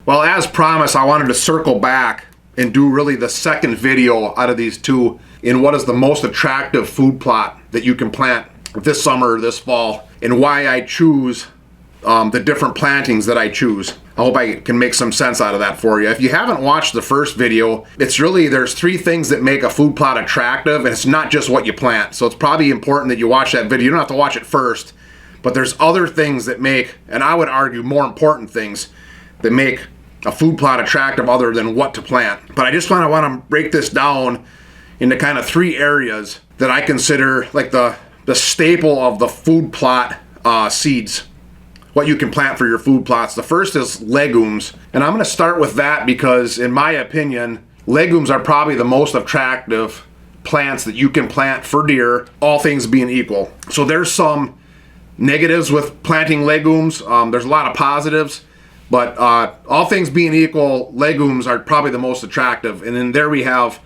Well, as promised, I wanted to circle back and do really the second video out of these two in what is the most attractive food plot that you can plant this summer or this fall, and why I choose the different plantings that I choose. I hope I can make some sense out of that for you. If you haven't watched the first video, it's really, there's three things that make a food plot attractive, and it's not just what you plant. So it's probably important that you watch that video. You don't have to watch it first, but there's other things that make, and I would argue more important things, that make a food plot attractive other than what to plant. But I just want to break this down into kind of three areas that I consider like the staple of the food plot seeds, what you can plant for your food plots. The first is legumes, and I'm going to start with that because in my opinion, legumes are probably the most attractive plants that you can plant for deer, all things being equal. So there's some negatives with planting legumes. There's a lot of positives. But all things being equal, legumes are probably the most attractive. And then there we have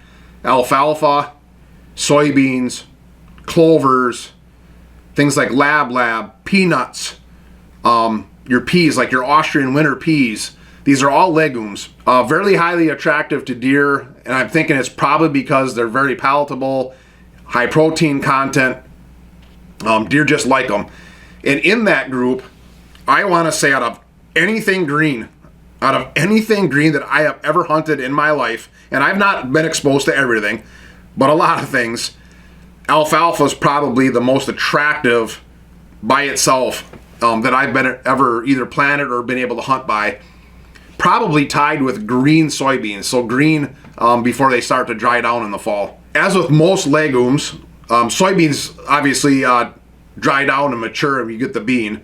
alfalfa, soybeans, clovers, things like lab, peanuts, your peas, like your Austrian winter peas. These are all legumes. Very highly attractive to deer, and I'm thinking it's probably because they're very palatable, high protein content. Deer just like them. And in that group, I want to say out of anything green that I have ever hunted in my life, and I've not been exposed to everything, but a lot of things, alfalfa is probably the most attractive by itself that I've been ever either planted or been able to hunt by. Probably tied with green soybeans, so green before they start to dry down in the fall. As with most legumes, soybeans obviously dry down and mature and you get the bean.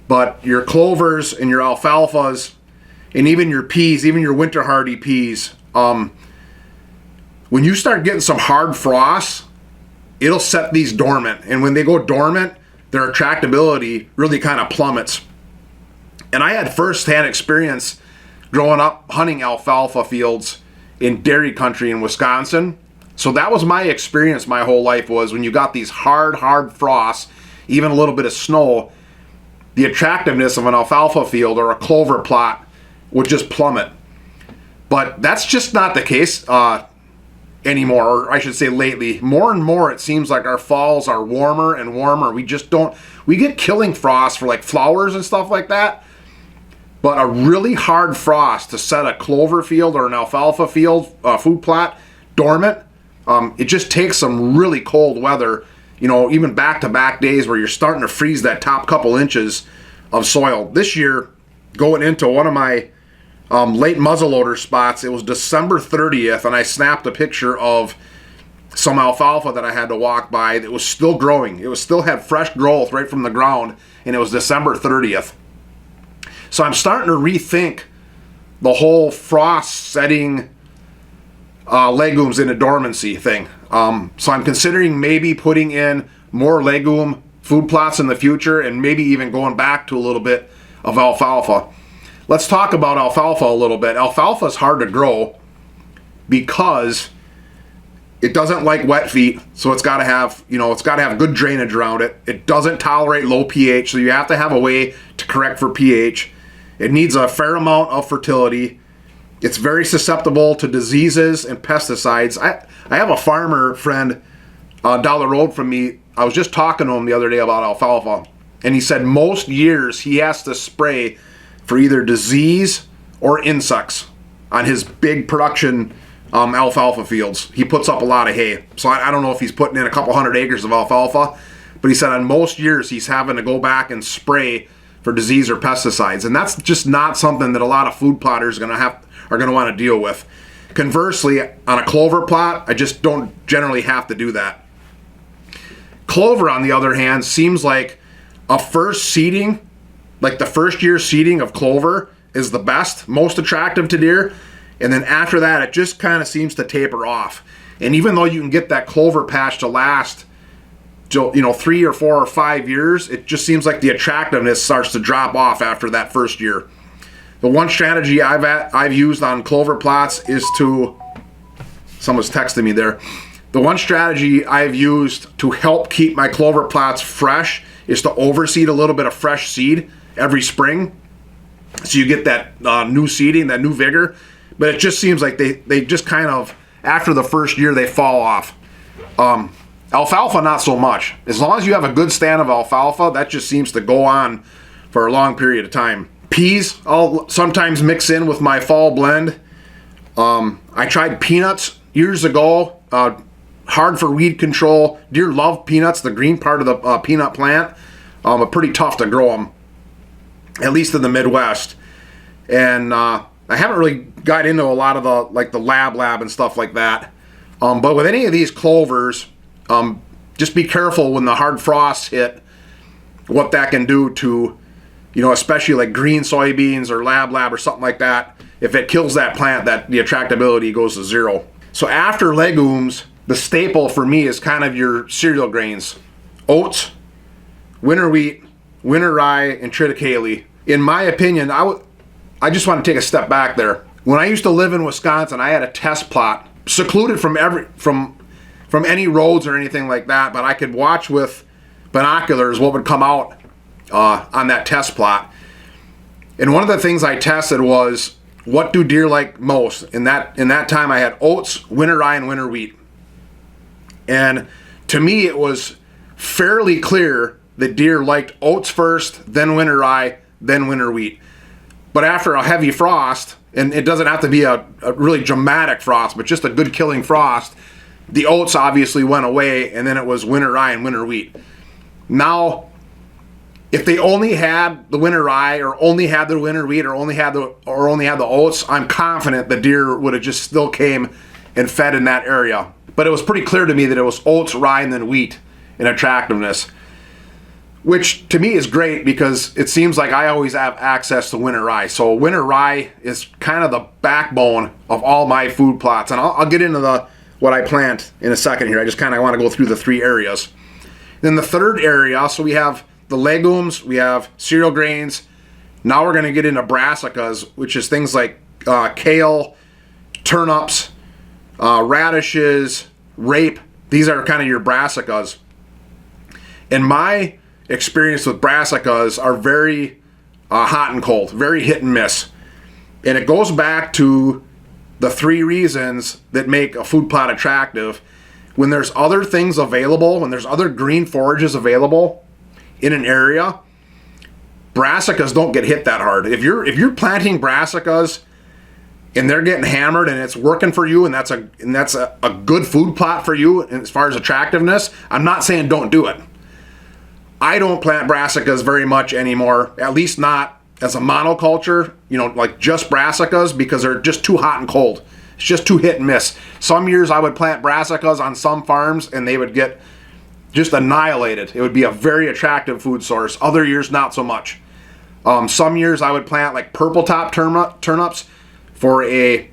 But your clovers and your alfalfas and even your peas, even your winter hardy peas, when you start getting some hard frosts, it'll set these dormant. And when they go dormant, their attractability really kind of plummets. And I had firsthand experience growing up hunting alfalfa fields in dairy country in Wisconsin. So that was my experience my whole life, was when you got these hard frosts, even a little bit of snow, the attractiveness of an alfalfa field or a clover plot would just plummet. But that's just not the case anymore, or I should say lately. More and more it seems like our falls are warmer and warmer. We get killing frosts for like flowers and stuff like that. But a really hard frost to set a clover field or an alfalfa field, food plot, dormant, it just takes some really cold weather. You know, even back-to-back days where you're starting to freeze that top couple inches of soil. This year, going into one of my late muzzleloader spots, it was December 30th, and I snapped a picture of some alfalfa that I had to walk by that was still growing. It was still had fresh growth right from the ground, and it was December 30th. So I'm starting to rethink the whole frost setting legumes in a dormancy thing. So I'm considering maybe putting in more legume food plots in the future, and maybe even going back to a little bit of alfalfa. Let's talk about alfalfa a little bit. Alfalfa is hard to grow because it doesn't like wet feet, so it's got to have, good drainage around it. It doesn't tolerate low pH, so you have to have a way to correct for pH. It needs a fair amount of fertility. It's very susceptible to diseases and pesticides. I have a farmer friend down the road from me. I was just talking to him the other day about alfalfa, and he said most years he has to spray for either disease or insects on his big production alfalfa fields. He puts up a lot of hay, so I don't know if he's putting in a couple hundred acres of alfalfa, but he said on most years he's having to go back and spray for disease or pesticides, and that's just not something that a lot of food plotters are going to want to deal with. Conversely, on a clover plot, I just don't generally have to do that. Clover, on the other hand, seems like a first seeding, like the first year seeding of clover is the best, most attractive to deer. And then after that, it just kind of seems to taper off. And even though you can get that clover patch to last, 3 or 4 or 5 years, it just seems like the attractiveness starts to drop off after that first year. The one strategy I've used on clover plots is to, someone's texting me there. The one strategy I've used to help keep my clover plots fresh is to overseed a little bit of fresh seed every spring. So you get that new seeding, that new vigor. But it just seems like they just kind of, after the first year, they fall off. Alfalfa, not so much. As long as you have a good stand of alfalfa, that just seems to go on for a long period of time. Peas, I'll sometimes mix in with my fall blend. I tried peanuts years ago. Hard for weed control. Deer love peanuts, the green part of the peanut plant. But pretty tough to grow them, at least in the Midwest. And I haven't really got into a lot of the lab and stuff like that. But with any of these clovers, just be careful when the hard frosts hit, what that can do to, especially like green soybeans or lab or something like that. If it kills that plant, the attractability goes to zero. So after legumes, the staple for me is kind of your cereal grains. Oats, winter wheat, winter rye, and triticale. In my opinion, I just want to take a step back there. When I used to live in Wisconsin, I had a test plot, secluded from any roads or anything like that, but I could watch with binoculars what would come out on that test plot. And one of the things I tested was, what do deer like most? In that time, I had oats, winter rye, and winter wheat. And to me, it was fairly clear that deer liked oats first, then winter rye, then winter wheat. But after a heavy frost, and it doesn't have to be a really dramatic frost, but just a good killing frost, the oats obviously went away, and then it was winter rye and winter wheat. Now, if they only had the winter rye, or only had the winter wheat, or only had the oats, I'm confident the deer would have just still came and fed in that area. But it was pretty clear to me that it was oats, rye, and then wheat in attractiveness, which to me is great because it seems like I always have access to winter rye. So winter rye is kind of the backbone of all my food plots, and I'll get into what I plant in a second here. I just kind of want to go through the three areas. Then the third area, so we have the legumes, we have cereal grains. Now we're going to get into brassicas, which is things like kale, turnips, radishes, rape. These are kind of your brassicas. And my experience with brassicas are very hot and cold, very hit and miss. And it goes back to the three reasons that make a food plot attractive. When there's other things available, when there's other green forages available in an area, brassicas don't get hit that hard. If you're planting brassicas and they're getting hammered and it's working for you, and that's a good food plot for you as far as attractiveness, I'm not saying don't do it. I don't plant brassicas very much anymore, at least not as a monoculture, like just brassicas, because they're just too hot and cold. It's just too hit and miss. Some years I would plant brassicas on some farms and they would get just annihilated. It would be a very attractive food source. Other years, not so much. Some years I would plant like purple top turnips they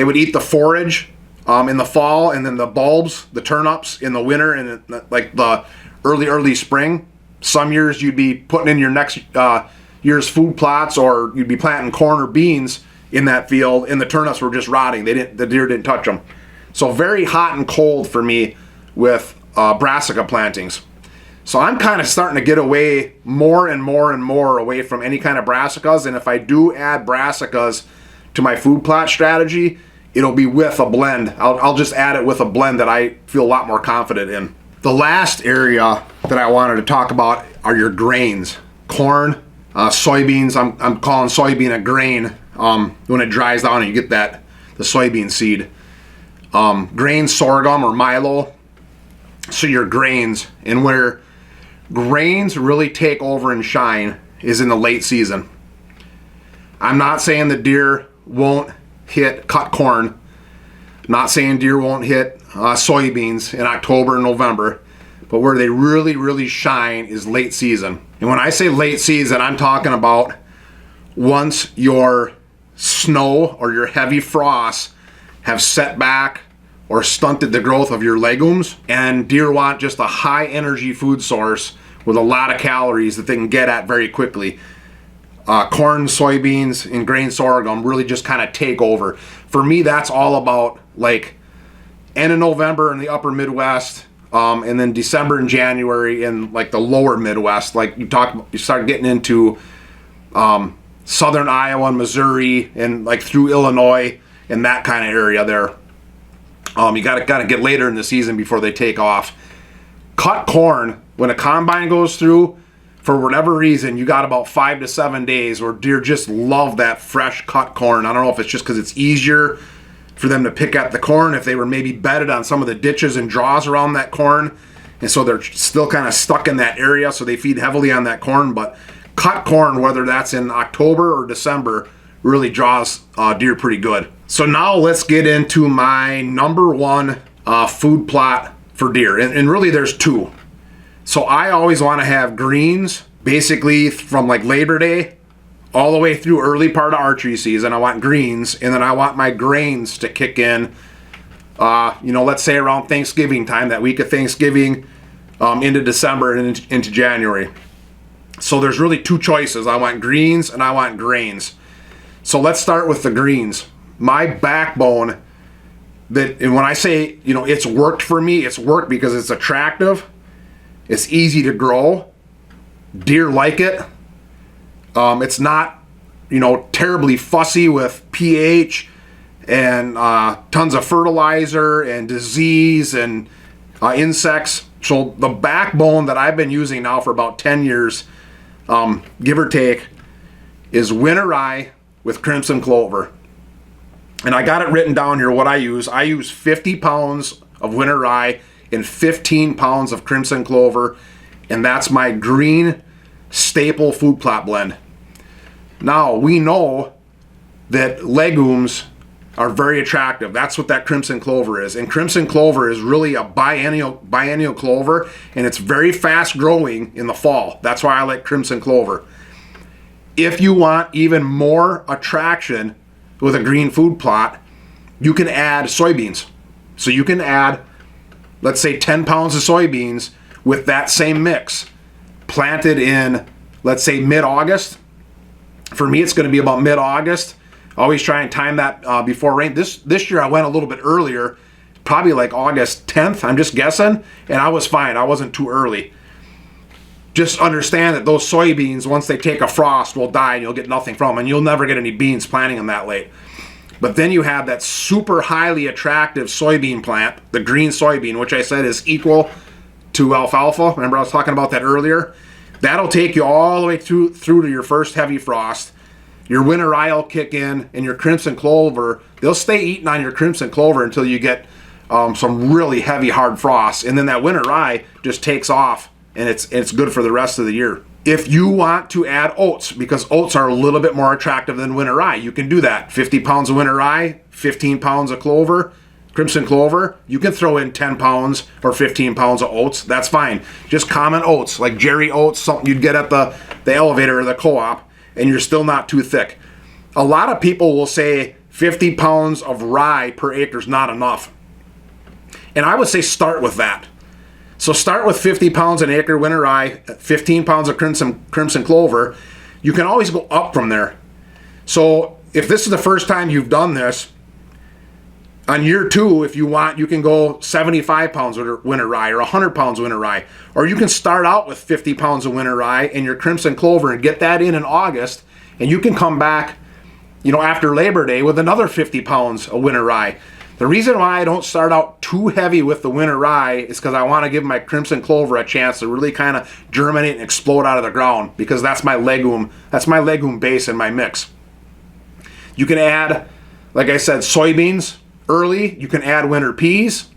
would eat the forage in the fall, and then the bulbs, the turnips, in the winter and like the early spring. Some years you'd be putting in your next year's food plots, or you'd be planting corn or beans in that field, and the turnips were just rotting. The deer didn't touch them. So very hot and cold for me with brassica plantings. So I'm kind of starting to get away more and more away from any kind of brassicas. And if I do add brassicas to my food plot strategy, it'll be with a blend. I'll just add it with a blend that I feel a lot more confident in. The last area that I wanted to talk about are your grains. Corn, soybeans. I'm calling soybean a grain when it dries down and you get the soybean seed. Grain, sorghum, or milo. So your grains. And where grains really take over and shine is in the late season. I'm not saying the deer won't hit cut corn. I'm not saying deer won't hit soybeans in October and November. But where they really shine is late season. And when I say late season, I'm talking about once your snow or your heavy frosts have set back or stunted the growth of your legumes, and deer want just a high energy food source with a lot of calories that they can get at very quickly. Corn, soybeans, and grain sorghum really just kind of take over. For me, that's all about like end of November in the upper Midwest, and then December and January in like the lower Midwest. Like you start getting into southern Iowa and Missouri and like through Illinois and that kind of area there. You gotta get later in the season before they take off. Cut corn, when a combine goes through, for whatever reason, you got about 5 to 7 days where deer just love that fresh cut corn. I don't know if it's just because it's easier for them to pick at the corn, if they were maybe bedded on some of the ditches and draws around that corn, and so they're still kind of stuck in that area, so they feed heavily on that corn. But cut corn, whether that's in October or December, really draws deer pretty good. So now let's get into my number one food plot for deer, and really there's two. So I always want to have greens, basically from like Labor Day all the way through early part of archery season. I want greens, and then I want my grains to kick in, let's say around Thanksgiving time, that week of Thanksgiving, into December and into January. So there's really two choices. I want greens and I want grains. So let's start with the greens. My backbone, and when I say, it's worked for me, it's worked because it's attractive. It's easy to grow. Deer like it. It's not, terribly fussy with pH and tons of fertilizer and disease and insects. So the backbone that I've been using now for about 10 years, give or take, is winter rye with crimson clover. And I got it written down here what I use. I use 50 pounds of winter rye and 15 pounds of crimson clover, and that's my green staple food plot blend. Now, we know that legumes are very attractive. That's what that crimson clover is. And crimson clover is really a biennial clover, and it's very fast growing in the fall. That's why I like crimson clover. If you want even more attraction with a green food plot, you can add soybeans. So you can add, let's say, 10 pounds of soybeans with that same mix, planted in, let's say, mid-August. For me, it's going to be about mid-August. Always try and time that before rain. This year I went a little bit earlier, probably like August 10th, I'm just guessing, and I was fine. I wasn't too early. Just understand that those soybeans, once they take a frost, will die and you'll get nothing from them, and you'll never get any beans planting them that late. But then you have that super highly attractive soybean plant, the green soybean, which I said is equal to alfalfa. Remember I was talking about that earlier? That'll take you all the way through to your first heavy frost. Your winter rye will kick in, and your crimson clover, they'll stay eating on your crimson clover until you get some really heavy hard frosts. And then that winter rye just takes off, and it's good for the rest of the year. If you want to add oats, because oats are a little bit more attractive than winter rye, you can do that. 50 pounds of winter rye, 15 pounds of clover, crimson clover. You can throw in 10 pounds or 15 pounds of oats. That's fine. Just common oats, like Jerry oats, something you'd get at the elevator or the co-op, and you're still not too thick. A lot of people will say 50 pounds of rye per acre is not enough. And I would say start with that. So start with 50 pounds an acre winter rye, 15 pounds of crimson clover. You can always go up from there. So if this is the first time you've done this, on year 2, if you want, you can go 75 pounds of winter rye or 100 pounds of winter rye. Or you can start out with 50 pounds of winter rye and your crimson clover and get that in August, and you can come back, after Labor Day with another 50 pounds of winter rye. The reason why I don't start out too heavy with the winter rye is because I want to give my crimson clover a chance to really kind of germinate and explode out of the ground, because that's my legume base in my mix. You can add, like I said, soybeans early. You can add winter peas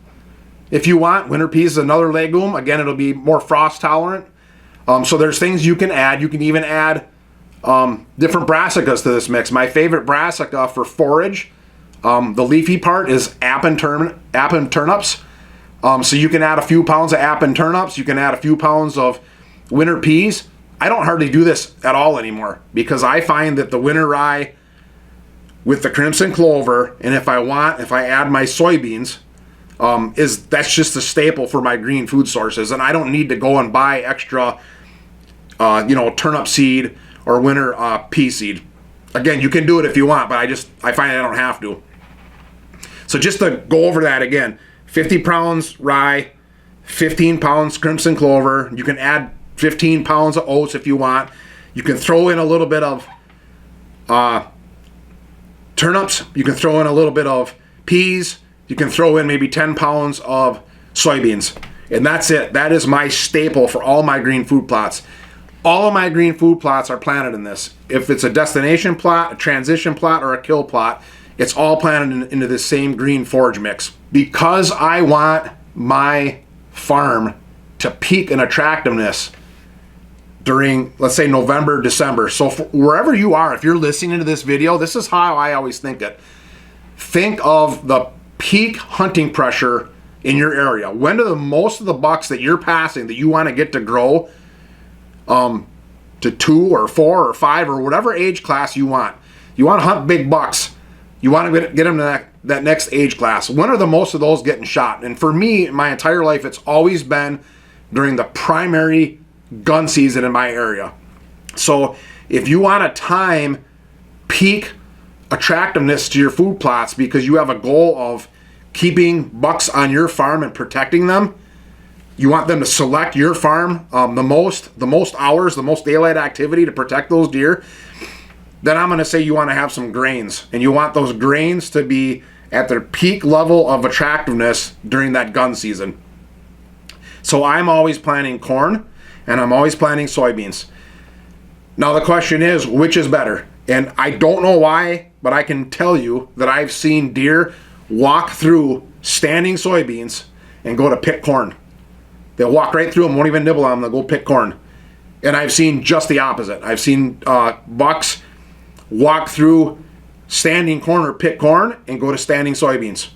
if you want. Winter peas is another legume. Again, it'll be more frost tolerant. So there's things you can add. You can even add different brassicas to this mix. My favorite brassica for forage, the leafy part, is apple turnips. So you can add a few pounds of apple turnips. You can add a few pounds of winter peas. I don't hardly do this at all anymore, because I find that the winter rye with the crimson clover, and if I add my soybeans, that's just a staple for my green food sources, and I don't need to go and buy extra, turnip seed or winter pea seed. Again, you can do it if you want, but I find I don't have to. So just to go over that again, 50 pounds rye, 15 pounds crimson clover. You can add 15 pounds of oats if you want. You can throw in a little bit of Turnips, you can throw in a little bit of peas, you can throw in maybe 10 pounds of soybeans, and that's it. That is my staple for all my green food plots. All of my green food plots are planted in this. If it's a destination plot, a transition plot, or a kill plot, it's all planted into this same green forage mix. Because I want my farm to peak in attractiveness during, let's say, November, December. So wherever you are, if you're listening to this video, this is how I always think it. Think of the peak hunting pressure in your area. When do most of the bucks that you're passing that you want to get to grow to 2 or 4 or 5 or whatever age class you want. You want to hunt big bucks. You want to get them to that next age class. When are the most of those getting shot? And for me, my entire life, it's always been during the primary gun season in my area. So if you want to time peak attractiveness to your food plots because you have a goal of keeping bucks on your farm and protecting them, you want them to select your farm the most hours, the most daylight activity to protect those deer, then I'm going to say you want to have some grains. And you want those grains to be at their peak level of attractiveness during that gun season. So I'm always planting corn and I'm always planting soybeans. Now the question is, which is better? And I don't know why, but I can tell you that I've seen deer walk through standing soybeans and go to pick corn. They'll walk right through them, won't even nibble on them, they'll go pick corn. And I've seen just the opposite. I've seen bucks walk through standing corn or pick corn and go to standing soybeans.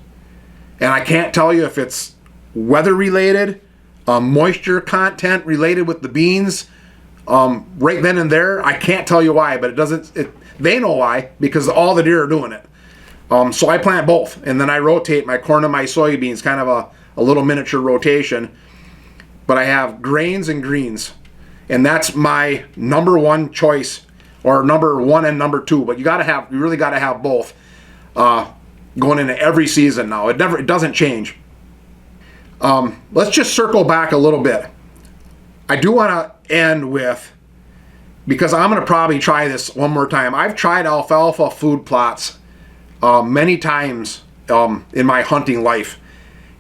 And I can't tell you if it's weather related, moisture content related with the beans, right then and there. I can't tell you why, but they know why, because all the deer are doing it. So I plant both, and then I rotate my corn and my soybeans, kind of a little miniature rotation. But I have grains and greens, and that's my number one choice, or number one and number two. But you really got to have both going into every season now. It doesn't change. Let's just circle back a little bit. I do want to end with, because I'm going to probably try this one more time. I've tried alfalfa food plots many times in my hunting life.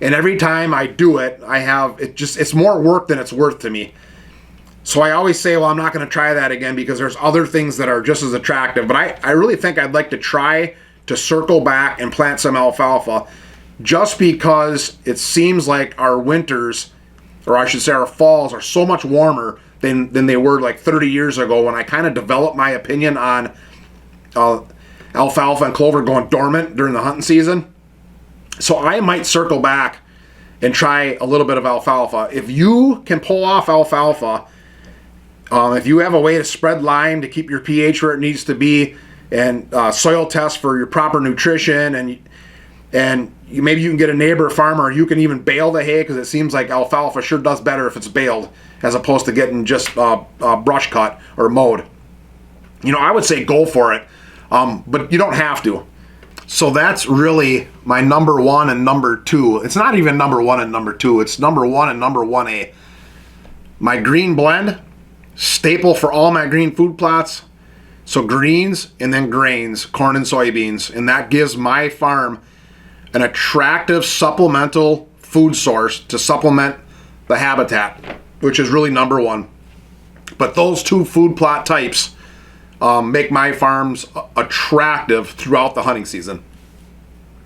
And every time I do it, it's more work than it's worth to me. So I always say, well, I'm not going to try that again because there's other things that are just as attractive. But I really think I'd like to try to circle back and plant some alfalfa, just because it seems like our winters, or I should say our falls, are so much warmer than they were like 30 years ago, when I kind of developed my opinion on alfalfa and clover going dormant during the hunting season. So I might circle back and try a little bit of alfalfa. If you can pull off alfalfa, if you have a way to spread lime to keep your pH where it needs to be, and soil test for your proper nutrition, and maybe you can get a neighbor farmer, or you can even bale the hay, because it seems like alfalfa sure does better if it's baled as opposed to getting just brush cut or mowed. I would say go for it, but you don't have to. So that's really my number one and number two. It's not even number one and number two. It's number one and number 1A. My green blend, staple for all my green food plots. So greens and then grains, corn and soybeans. And that gives my farm an attractive supplemental food source to supplement the habitat, which is really number one. But those two food plot types make my farms attractive throughout the hunting season.